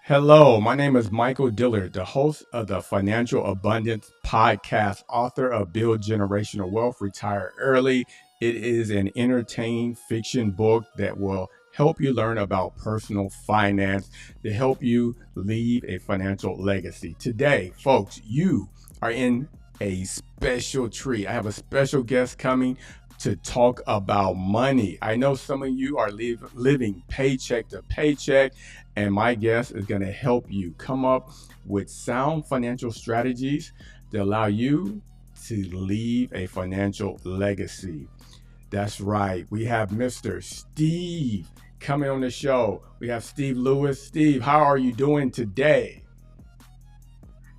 Hello, my name is Michael Dillard, the host of the Financial Abundance Podcast, author of Build Generational Wealth, Retire Early. It is an entertaining fiction book that will help you learn about personal finance to help you leave a financial legacy. Today, folks, you are in a special treat. I have a special guest coming to talk about money. I know some of you are living paycheck to paycheck, and my guest is going to help you come up with sound financial strategies to allow you to leave a financial legacy. That's right. We have Mr. Steve coming on the show. We have Steve Lewis. Steve, how are you doing today?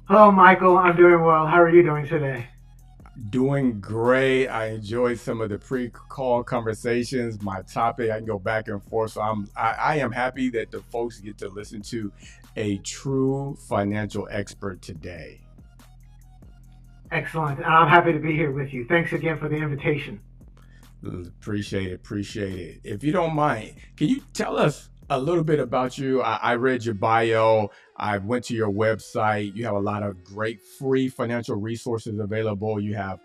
Hello, Michael. I'm doing well. How are you doing today? Doing great. I enjoyed some of the pre-call conversations. My topic, I can go back and forth. So I am happy that the folks get to listen to a true financial expert today. Excellent. And I'm happy to be here with you. Thanks again for the invitation. Appreciate it. Appreciate it. If you don't mind, can you tell us a little bit about you? I read your bio. I went to your website. You have a lot of great free financial resources available. You have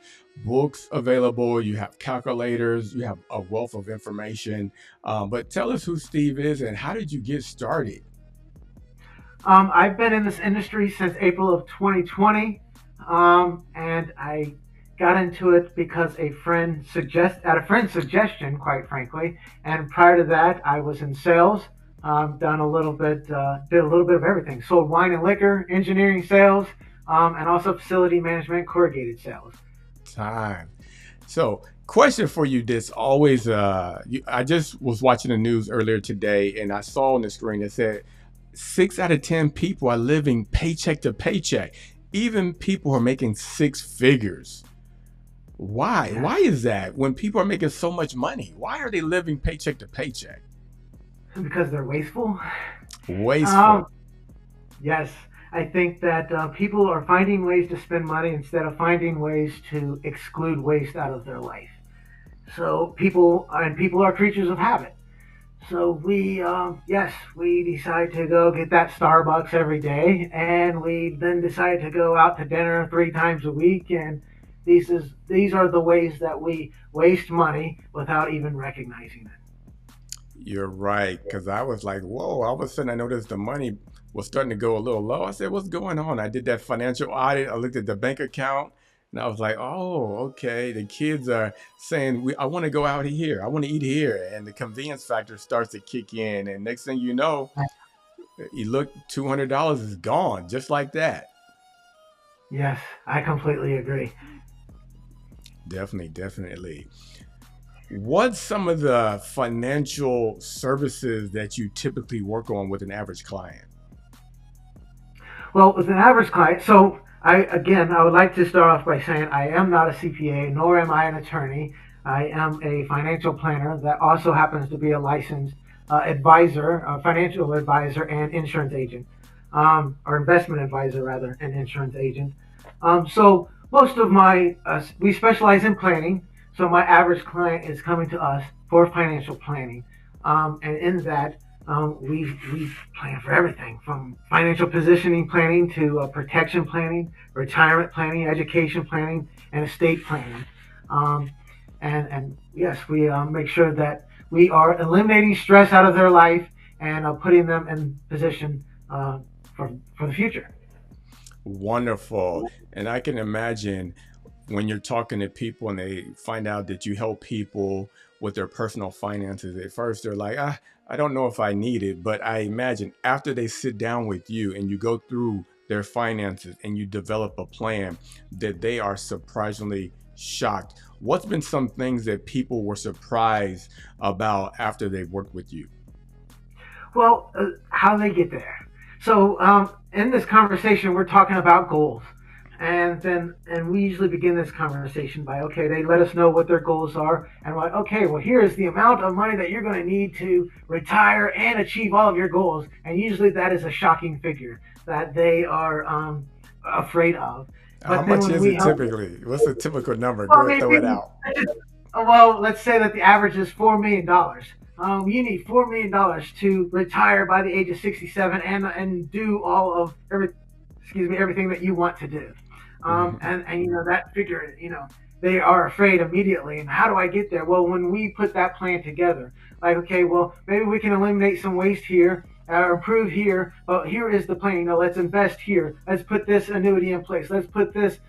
books available. You have calculators. You have a wealth of information. But tell us who Steve is and how did you get started? I've been in this industry since April of 2020, and I got into it because at a friend's suggestion, quite frankly. And prior to that, I was in sales. Done a little bit, did a little bit of everything. Sold wine and liquor, engineering sales, and also facility management, corrugated sales. Time. So, question for you this always I just was watching the news earlier today and I saw on the screen that said 6 out of 10 people are living paycheck to paycheck. Even people who are making six figures. Why? Yes, Why is that? When people are making so much money, why are they living paycheck to paycheck? because they're wasteful. Um, Wasteful. Yes, I think that people are finding ways to spend money instead of finding ways to exclude waste out of their life. So people are creatures of habit. So yes, we decide to go get that Starbucks every day, and we then decide to go out to dinner 3 times a week, and these are the ways that we waste money without even recognizing it. You're right. Because I was like, whoa, all of a sudden I noticed the money was starting to go a little low. I said, what's going on? I did that financial audit. I looked at the bank account and I was like, oh, okay. The kids are saying, I want to go out here. I want to eat here. And the convenience factor starts to kick in. And next thing you know, you look, $200 is gone just like that. Yes, I completely agree. Definitely, definitely. What's some of the financial services that you typically work on with an average client? Well, with an average client, so I would like to start off by saying I am not a CPA, nor am I an attorney. I am a financial planner that also happens to be a licensed advisor, a financial advisor, and insurance agent, or investment advisor rather, and insurance agent. So most of we specialize in planning. So my average client is coming to us for financial planning, and in that we plan for everything from financial positioning planning to protection planning, retirement planning, education planning, and estate planning. Um, and yes, we make sure that we are eliminating stress out of their life and putting them in position for the future. Wonderful. And I can imagine when you're talking to people and they find out that you help people with their personal finances, at first they're like, I don't know if I need it. But I imagine after they sit down with you and you go through their finances and you develop a plan, that they are surprisingly shocked. What's been some things that people were surprised about after they've worked with you? Well, how they get there. So in this conversation, we're talking about goals, and we usually begin this conversation by okay, they let us know what their goals are, and we're like, okay, well here is the amount of money that you're going to need to retire and achieve all of your goals, and usually that is a shocking figure that they are afraid of. How But then much when is we it help, typically? What's the typical number? Go well, ahead, throw it maybe out. well, let's say that the average is $4 million. You need $4 million to retire by the age of 67 and do all of everything that you want to do. And that figure, they are afraid immediately. And how do I get there? Well, when we put that plan together, like, okay, well, maybe we can eliminate some waste here, improve here, but here is the plan. Let's invest here. Let's put this annuity in place. Let's put this,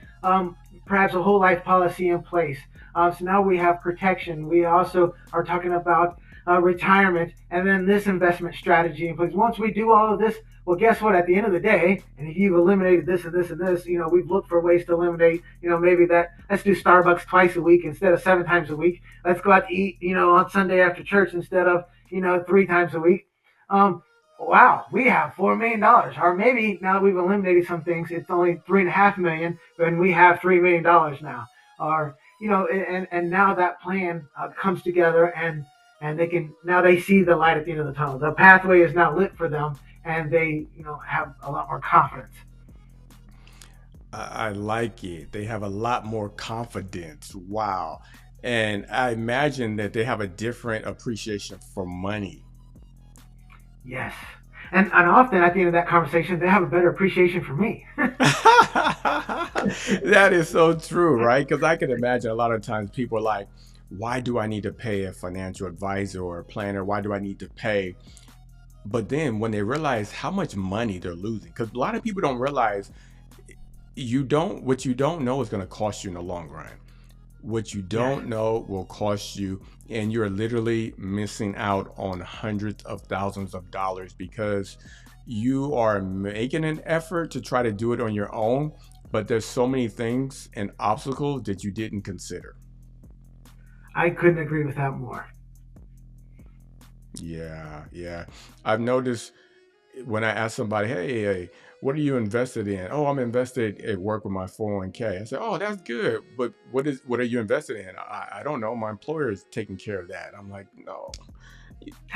perhaps a whole life policy in place. So now we have protection. We also are talking about retirement, and then this investment strategy in place. Once we do all of this, well, guess what? At the end of the day, and if you've eliminated this and this and this, we've looked for ways to eliminate, maybe that, let's do Starbucks twice a week instead of 7 times a week. Let's go out to eat, on Sunday after church instead of, 3 times a week. Wow, we have $4 million. Or maybe now that we've eliminated some things, it's only 3.5 million, and we have $3 million now. Or and now that plan comes together, and they see the light at the end of the tunnel. The pathway is now lit for them, and they have a lot more confidence. I like it. They have a lot more confidence. Wow. And I imagine that they have a different appreciation for money. Yes, and often at the end of that conversation, they have a better appreciation for me. That is so true, right? Because I can imagine a lot of times people are like, why do I need to pay a financial advisor or a planner? Why do I need to pay? But then when they realize how much money they're losing, because a lot of people don't realize what you don't know is going to cost you in the long run. What you Yes. don't know will cost you, and you're literally missing out on hundreds of thousands of dollars because you are making an effort to try to do it on your own, but there's so many things and obstacles that you didn't consider. I couldn't agree with that more. Yeah, yeah. I've noticed when I ask somebody, hey, what are you invested in? Oh, I'm invested at work with my 401k. I say, oh, that's good. But what are you invested in? I don't know. My employer is taking care of that. I'm like, no.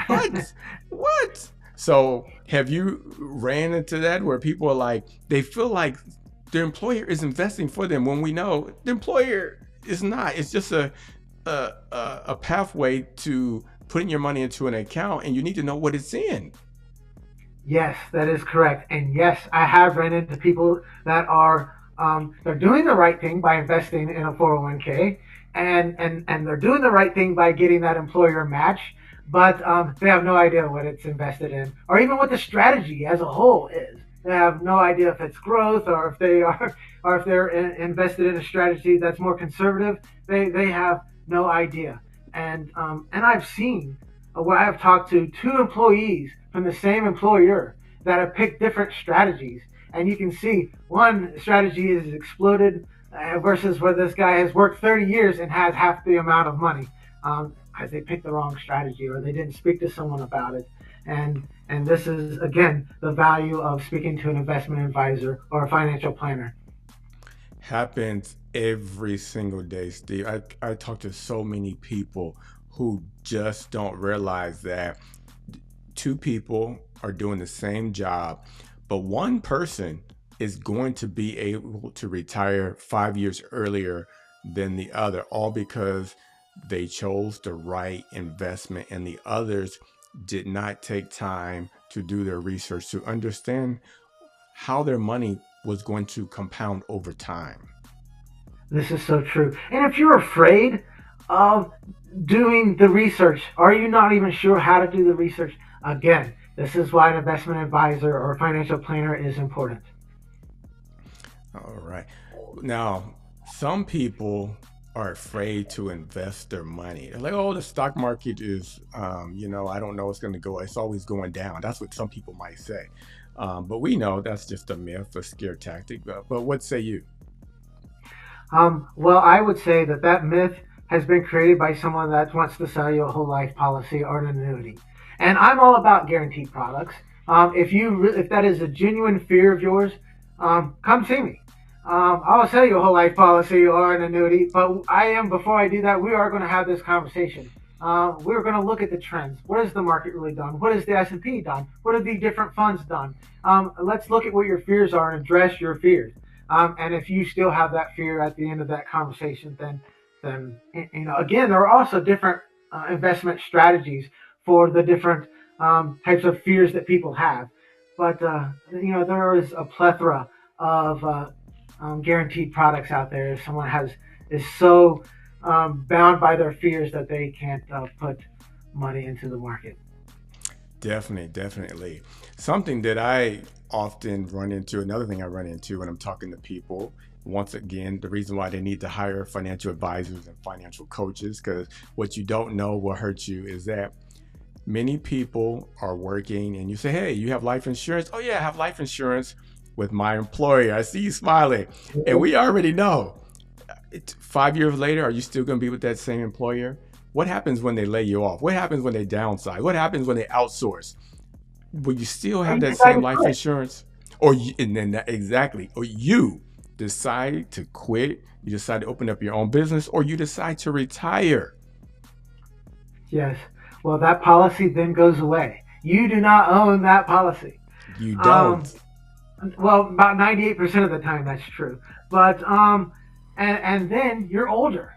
What? What? So have you ran into that where people are like, they feel like their employer is investing for them when we know the employer is not. It's just a pathway to putting your money into an account, and you need to know what it's in. Yes, that is correct. And yes, I have run into people that are they're doing the right thing by investing in a 401k, and they're doing the right thing by getting that employer match, but they have no idea what it's invested in, or even what the strategy as a whole is. They have no idea if it's growth, or if they are, or if they're invested in a strategy that's more conservative. They have no idea. And I've seen where I've talked to two employees from the same employer that have picked different strategies. And you can see one strategy is exploded versus where this guy has worked 30 years and has half the amount of money because they picked the wrong strategy or they didn't speak to someone about it. And this is again the value of speaking to an investment advisor or a financial planner. Happens every single day, Steve. I talk to so many people who just don't realize that two people are doing the same job, but one person is going to be able to retire 5 years earlier than the other, all because they chose the right investment and the others did not take time to do their research to understand how their money was going to compound over time. This is so true. And if you're afraid of doing the research, are you not even sure how to do the research? Again, this is why an investment advisor or financial planner is important. All right. Now, some people are afraid to invest their money. They're like, oh, the stock market is, I don't know what's going to go. It's always going down. That's what some people might say. But we know that's just a myth, a scare tactic. But what say you? Well, I would say that that myth has been created by someone that wants to sell you a whole life policy or an annuity. And I'm all about guaranteed products. If that is a genuine fear of yours, come see me. I'll sell you a whole life policy or an annuity. But before I do that, we are going to have this conversation. We're going to look at the trends. What has the market really done? What has the S&P done? What have the different funds done? Let's look at what your fears are and address your fears. And if you still have that fear at the end of that conversation, then again, there are also different investment strategies for the different types of fears that people have. But there is a plethora of guaranteed products out there. If someone is so bound by their fears that they can't put money into the market. Definitely, definitely. Something that I often run into, another thing I run into when I'm talking to people, once again, the reason why they need to hire financial advisors and financial coaches, because what you don't know will hurt you, is that many people are working and you say, hey, you have life insurance? Oh, yeah, I have life insurance with my employer. I see you smiling. And we already know 5 years later, are you still going to be with that same employer? What happens when they lay you off? What happens when they downsize? What happens when they outsource? Will you still And have you that decide same to life quit. insurance? Or and then exactly, or you decide to quit, you decide to open up your own business, or you decide to retire. Yes. Well, that policy then goes away. You do not own that policy. You Um, don't. well, about 98% of the time that's true. But and then you're older.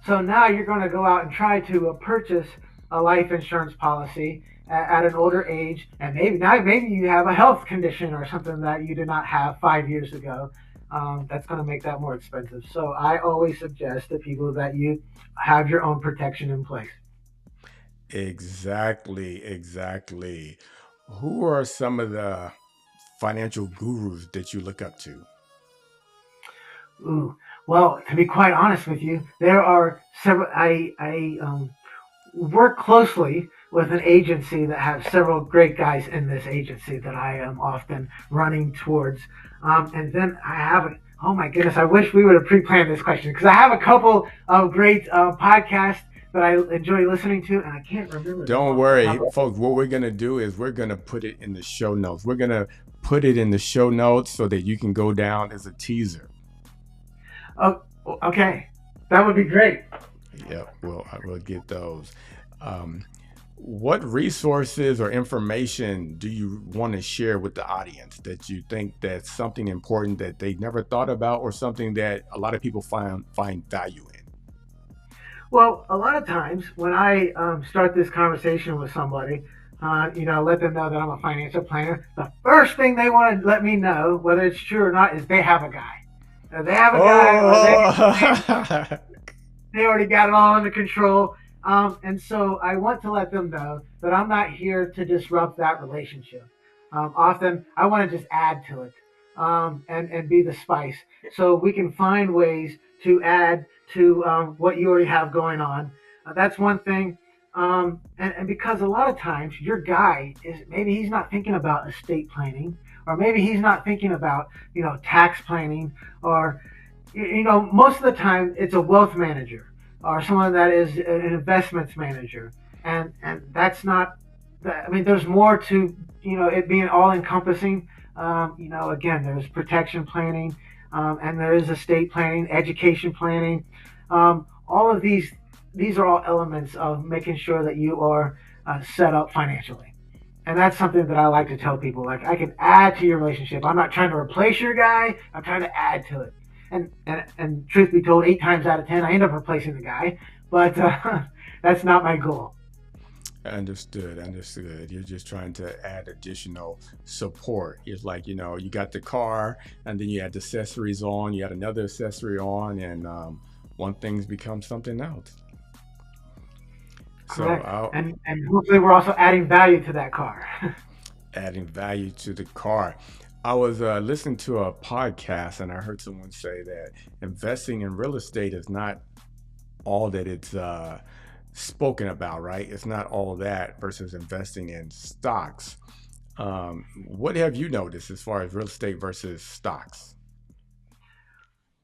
So now you're going to go out and try to purchase a life insurance policy at an older age, and maybe you have a health condition or something that you did not have 5 years ago. That's going to make that more expensive. So I always suggest to people that you have your own protection in place. Exactly, exactly. Who are some of the financial gurus that you look up to? Ooh, well, to be quite honest with you, there are several. I work closely with an agency that has several great guys in this agency that I am often running towards. And then I have a, oh my goodness, I wish we would have pre-planned this question because I have a couple of great podcasts that I enjoy listening to, and I can't remember them Don't off the top worry, of. folks. What we're going to do is we're going to put it in the show notes. We're going to put it in the show notes so that you can go down as a teaser. Oh, okay, that would be great. Yeah, well, I will get those. Um, what resources or information do you want to share with the audience that you think that's something important that they never thought about, or something that a lot of people find value in? Well, a lot of times when I start this conversation with somebody, let them know that I'm a financial planner. The first thing they want to let me know, whether it's true or not, is they have a guy. They have a guy, or Oh, they already got it all under control. And so I want to let them know that I'm not here to disrupt that relationship. Often I want to just add to it and be the spice. So we can find ways to add to what you already have going on. That's one thing. And because a lot of times your guy is maybe he's not thinking about estate planning, or maybe he's not thinking about tax planning, or most of the time it's a wealth manager or someone that is an investments manager, and that's not. I mean, there's more to it being all encompassing. Again, there's protection planning, and there is estate planning, education planning. All of these are all elements of making sure that you are set up financially. And that's something that I like to tell people. Like, I can add to your relationship. I'm not trying to replace your guy. I'm trying to add to it. And truth be told, 8 times out of 10, I end up replacing the guy. But that's not my goal. understood, understood. You're just trying to add additional support. It's like, you got the car and then you add the accessories on, you add another accessory on, and one thing's become something else. So Correct. I'll And hopefully we're also adding value to that car. adding value to the car. I was listening to a podcast and I heard someone say that investing in real estate is not all that it's spoken about, right? It's not all that versus investing in stocks. What have you noticed as far as real estate versus stocks?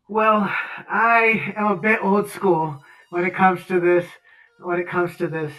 Well, I am a bit old school when it comes to this. When it comes to this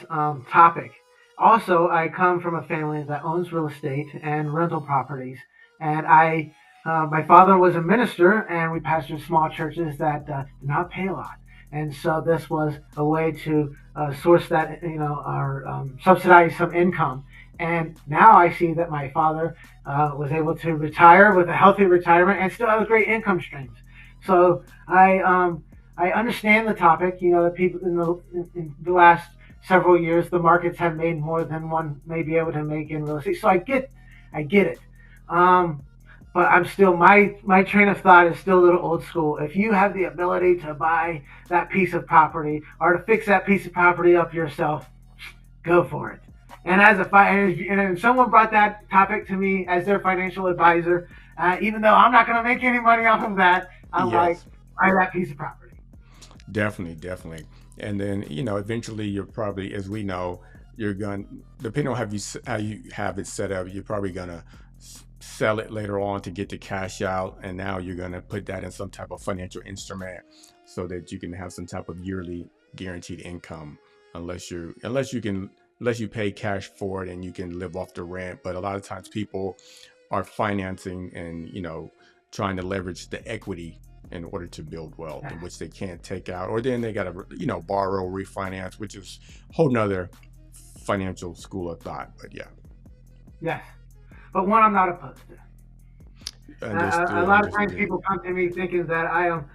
topic, also I come from a family that owns real estate and rental properties, and my father was a minister, and we pastored small churches that did not pay a lot, and so this was a way to source that or subsidize some income. And now I see that my father was able to retire with a healthy retirement and still has great income streams. So I understand the topic. The people in the last several years, the markets have made more than one may be able to make in real estate. So I get it. Um, but I'm still my train of thought is still a little old school. If you have the ability to buy that piece of property or to fix that piece of property up yourself, go for it. And and if someone brought that topic to me as their financial advisor, even though I'm not going to make any money off of that, I'm like, Yes. buy that piece of property. Definitely, definitely. And then, eventually you're probably, as we know, you're going, depending on how you have it set up, you're probably going to sell it later on to get the cash out. And now you're going to put that in some type of financial instrument so that you can have some type of yearly guaranteed income, unless you pay cash for it and you can live off the rent. But a lot of times people are financing and, trying to leverage the equity in order to build wealth, in which they can't take out, or then they got to, borrow, refinance, which is a whole nother financial school of thought. But yeah, Yes, but one I'm not opposed to. A understood, lot of times understood. people come to me thinking that I am,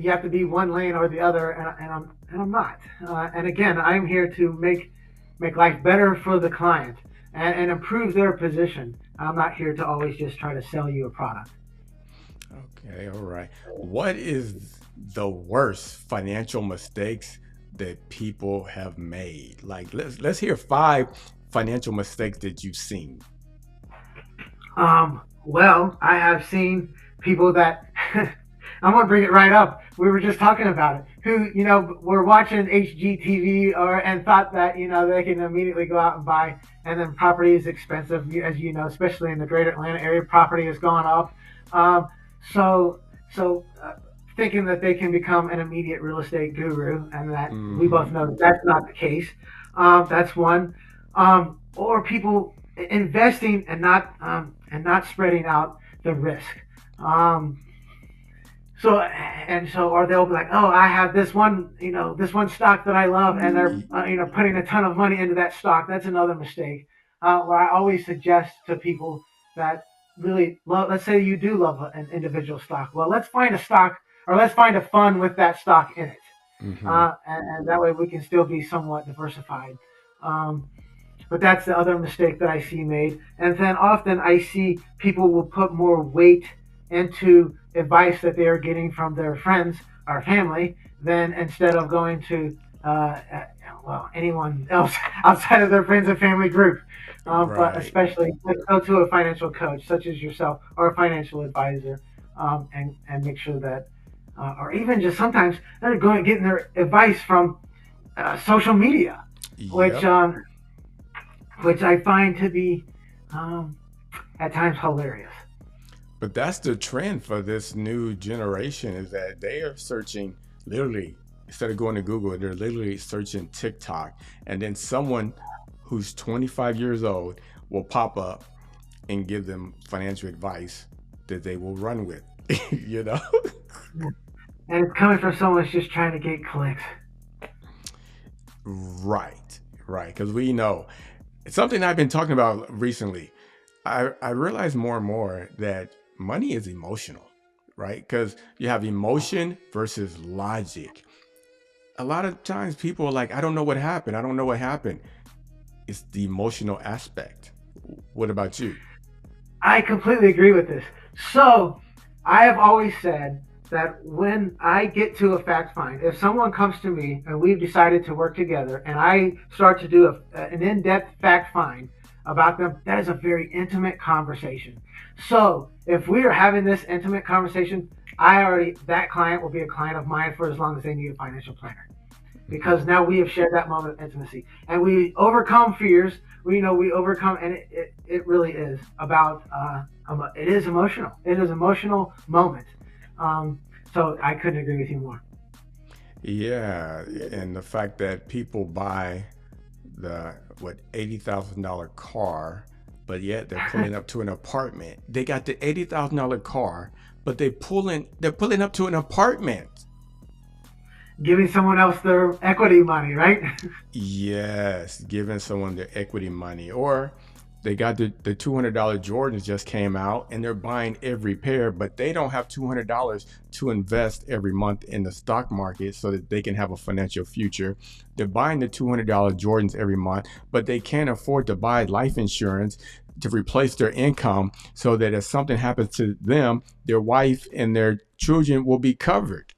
you have to be one lane or the other, and I'm not. And again, I'm here to make life better for the client and improve their position. I'm not here to always just try to sell you a product. Okay, all right. What is the worst financial mistakes that people have made? Like, let's hear 5 financial mistakes that you've seen. Well, I have seen people that I'm gonna bring it right up. We were just talking about it. Who were watching HGTV and thought that they can immediately go out and buy, and then property is expensive, as you know, especially in the Greater Atlanta area. Property has gone up. Um, so so thinking that they can become an immediate real estate guru, and that we Mm-hmm. both know that that's not the case. That's one. Or people investing and not spreading out the risk. Um, or they'll be like, oh, I have this one stock that I love, and they're putting a ton of money into that stock. That's another mistake. Where I always suggest to people that really love, let's say you do love an individual stock. Well, let's find a stock, or let's find a fund with that stock in it, Mm-hmm. and that way we can still be somewhat diversified. Um, but that's the other mistake that I see made. And then often I see people will put more weight into advice that they are getting from their friends or family than instead of going to anyone else outside of their friends and family group. But Right. especially go to a financial coach such as yourself or a financial advisor, and make sure that, or even just sometimes they're going getting their advice from social media, which Yep. um, which I find to be um, at times hilarious. But that's the trend for this new generation is that they are searching literally instead of going to Google, they're literally searching TikTok, and then someone who's 25 years old will pop up and give them financial advice that they will run with. you know? And it's coming from someone who's just trying to get clicks. Right, right. Because we know it's something I've been talking about recently. I realize more and more that money is emotional, right? Because you have emotion versus logic. A lot of times people are like, I don't know what happened. I don't know what happened. It's the emotional aspect. What about you? I completely agree with this. So, I have always said that when I get to a fact find, if someone comes to me and we've decided to work together and I start to do an in depth fact find about them, that is a very intimate conversation. So, if we are having this intimate conversation, that client will be a client of mine for as long as they need a financial planner, Mhm. because now we have shared that moment of intimacy and we overcome fears. We overcome, and it really is about it is emotional. It is emotional moment. Um, so I couldn't agree with you more. Yeah, and the fact that people buy the $80,000 car, but yet they're pulling up to an apartment. They got the $80,000 car, but they're pulling up to an apartment. Giving someone else their equity money, right? Yes, giving someone their equity money, or They got the $200 Jordans just came out and they're buying every pair, but they don't have $200 to invest every month in the stock market so that they can have a financial future. They're buying the $200 Jordans every month, but they can't afford to buy life insurance to replace their income so that if something happens to them, their wife and their children will be covered.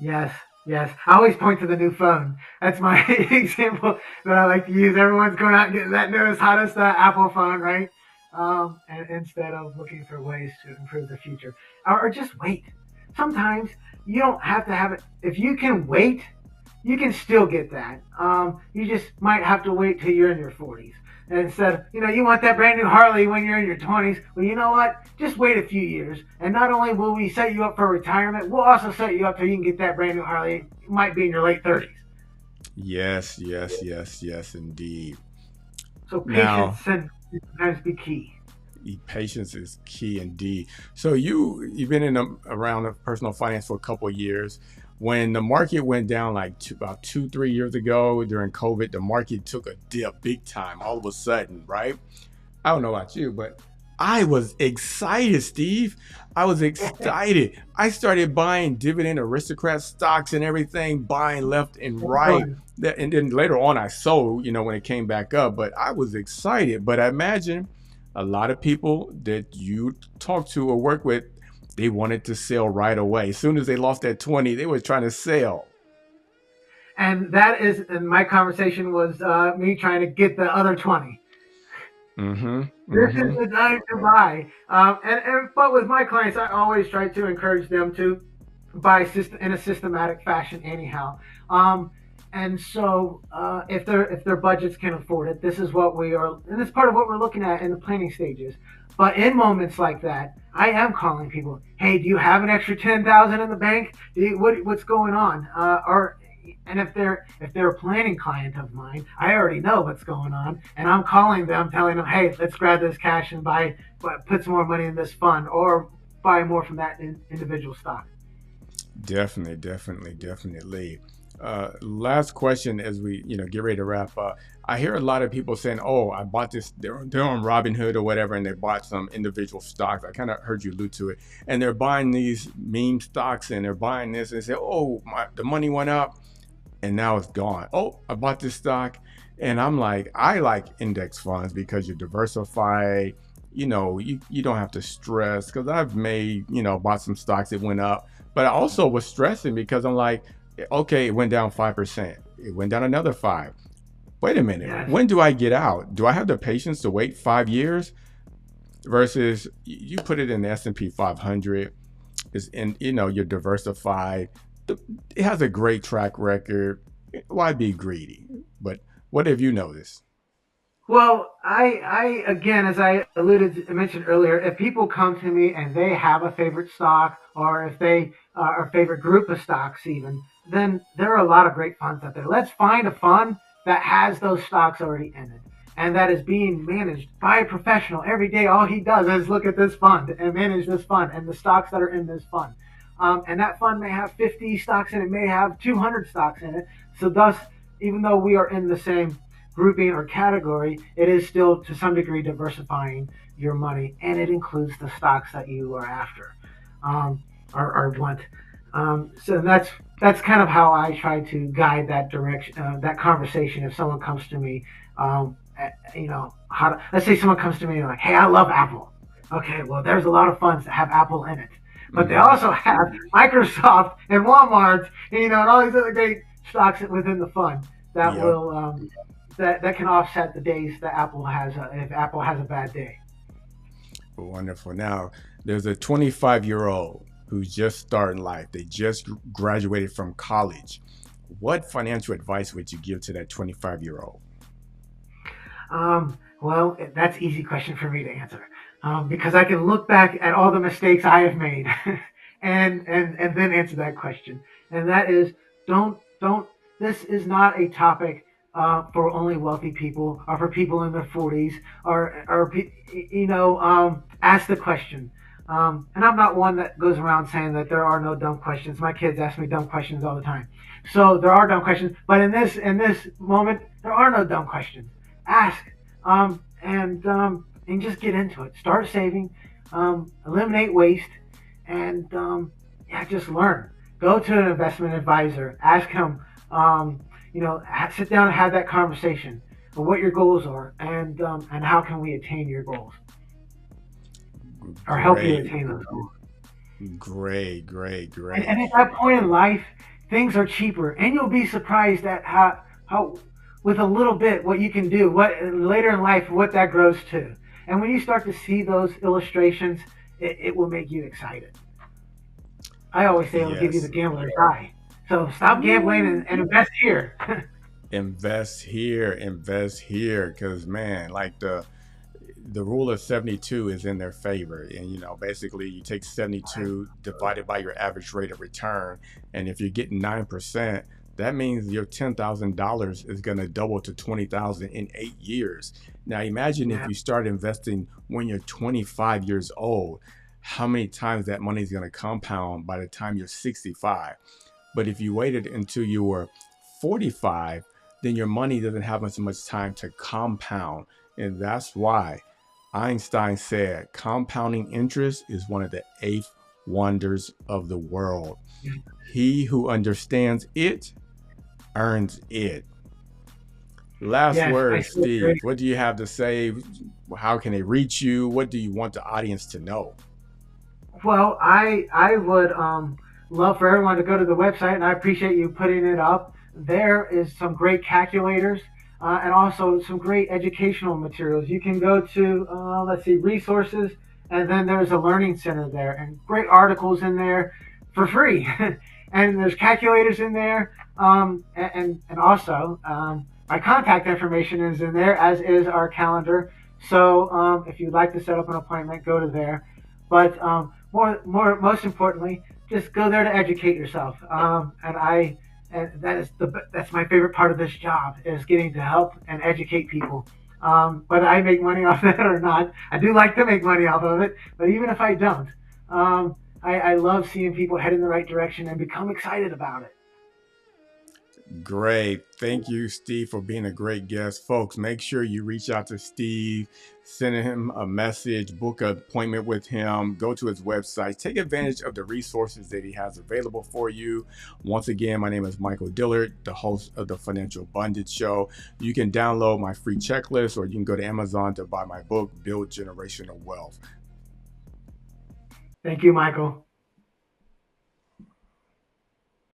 Yes, yes. I always point to the new phone. That's my example that I like to use. Everyone's going out and getting that newest, hottest Apple phone, right? And instead of looking for ways to improve the future, or just wait. Sometimes you don't have to have it. If you can wait, you can still get that. You just might have to wait till you're in your 40s. And instead, you want that brand new Harley when you're in your 20s. Well, you know what? Just wait a few years. And not only will we set you up for retirement, we'll also set you up so you can get that brand new Harley. It might be in your late 30s. Yes, yes, yes, yes, indeed. So Now, patience can sometimes be key. patience is key indeed. So you've been around the personal finance for a couple of years. When the market went down like about 2, 3 years ago during COVID, the market took a dip big time all of a sudden, right? I don't know about you, but I was excited, Steve. I was excited. I started buying dividend aristocrat stocks and everything, buying left and right. And then later on, I sold, when it came back up. But I was excited. But I imagine a lot of people that you talk to or work with, they wanted to sell right away. As soon as they lost that 20, they were trying to sell. And my conversation was me trying to get the other 20. Mm-hmm. This is Mm-hmm. the time to buy. But with my clients, I always try to encourage them to buy in a systematic fashion, anyhow. And so, if their budgets can afford it, this is what we are, and it's part of what we're looking at in the planning stages. But in moments like that, I am calling people. Hey, do you have an extra 10,000 in the bank? What's going on? And if they're a planning client of mine, I already know what's going on, and I'm calling them, telling them, hey, let's grab this cash and put some more money in this fund, or buy more from that individual stock. Definitely, definitely, definitely. Last question as we get ready to wrap up. I hear a lot of people saying, "Oh, I bought this." They're on Robinhood or whatever, and they bought some individual stocks. I kind of heard you allude to it, and they're buying these meme stocks, and they're buying this, and they say, "Oh, the money went up, and now it's gone." Oh, I bought this stock, and I'm like, I like index funds because you're diversified. You don't have to stress because I've made bought some stocks that went up, but I also was stressing because I'm like, okay, it went down 5%. It went down another five. Wait a minute. Yes. When do I get out? Do I have the patience to wait 5 years? Versus you put it in the S&P 500. Is in you're diversified. It has a great track record. Why be greedy? But what have you noticed? Well, I again, as mentioned earlier, if people come to me and they have a favorite stock, or if they are a favorite group of stocks, even, then there are a lot of great funds out there. Let's find a fund that has those stocks already in it, and that is being managed by a professional every day. All he does is look at this fund and manage this fund and the stocks that are in this fund. And that fund may have 50 stocks in it, may have 200 stocks in it. So thus, even though we are in the same grouping or category, it is still to some degree diversifying your money, and it includes the stocks that you are after, or want. So that's kind of how I try to guide that direction, that conversation. If someone comes to me, let's say someone comes to me and like, hey, I love Apple. Okay, well, there's a lot of funds that have Apple in it, but they Mm-hmm. also have Microsoft and Walmart, and all these other great stocks within the fund that Yep. will that can offset the days that Apple has if Apple has a bad day. Wonderful. Now, there's a 25-year-old who's just starting life. They just graduated from college. What financial advice would you give to that 25-year-old? Well, that's an easy question for me to answer, because I can look back at all the mistakes I have made, and then answer that question. And that is, don't. This is not a topic for only wealthy people or for people in their 40s, ask the question. And I'm not one that goes around saying that there are no dumb questions. My kids ask me dumb questions all the time. So there are dumb questions, but in this moment, there are no dumb questions. Ask, and just get into it. Start saving, eliminate waste, and yeah, just learn. Go to an investment advisor. Ask him. Sit down and have that conversation of what your goals are and how can we attain your goals or help you Great, attain those goals. great, great, And great. at that point in life, things are cheaper, and you'll be surprised at how with a little bit what you can do. What later in life, what that grows to, and when you start to see those illustrations, it will make you excited. I always say it'll give you the Yes. gambler's eye. So stop gambling Woo. and invest here. Invest here, because man, like the rule of 72 is in their favor. And basically you take 72 divided by your average rate of return, and if you're getting 9%, that means your $10,000 is going to double to 20,000 in 8 years. Now imagine if Yeah, you start investing when you're 25 years old, how many times that money is going to compound by the time you're 65. But if you waited until you were 45, then your money doesn't have as much time to compound. And that's why Einstein said compounding interest is one of the eighth wonders of the world. He who understands it earns it. Last yes, I words, still agree. Steve. What do you have to say? How can they reach you? What do you want the audience to know? Well, I would love for everyone to go to the website, and I appreciate you putting it up. There is some great calculators and also some great educational materials. You can go to let's see resources, and then there's a learning center there, and great articles in there for free. And there's calculators in there, and also my contact information is in there, as is our calendar. So if you'd like to set up an appointment, go to there. But most importantly, just go there to educate yourself. And that's my favorite part of this job is getting to help and educate people. Whether I make money off that or not, I do like to make money off of it. But even if I don't, I love seeing people head in the right direction and become excited about it. Great. Thank you, Steve, for being a great guest. Folks, make sure you reach out to Steve, send him a message, book an appointment with him, go to his website, take advantage of the resources that he has available for you. Once again, my name is Michael Dillard, the host of the Financial Abundance Show. You can download my free checklist, or you can go to Amazon to buy my book, Build Generational Wealth. Thank you, Michael.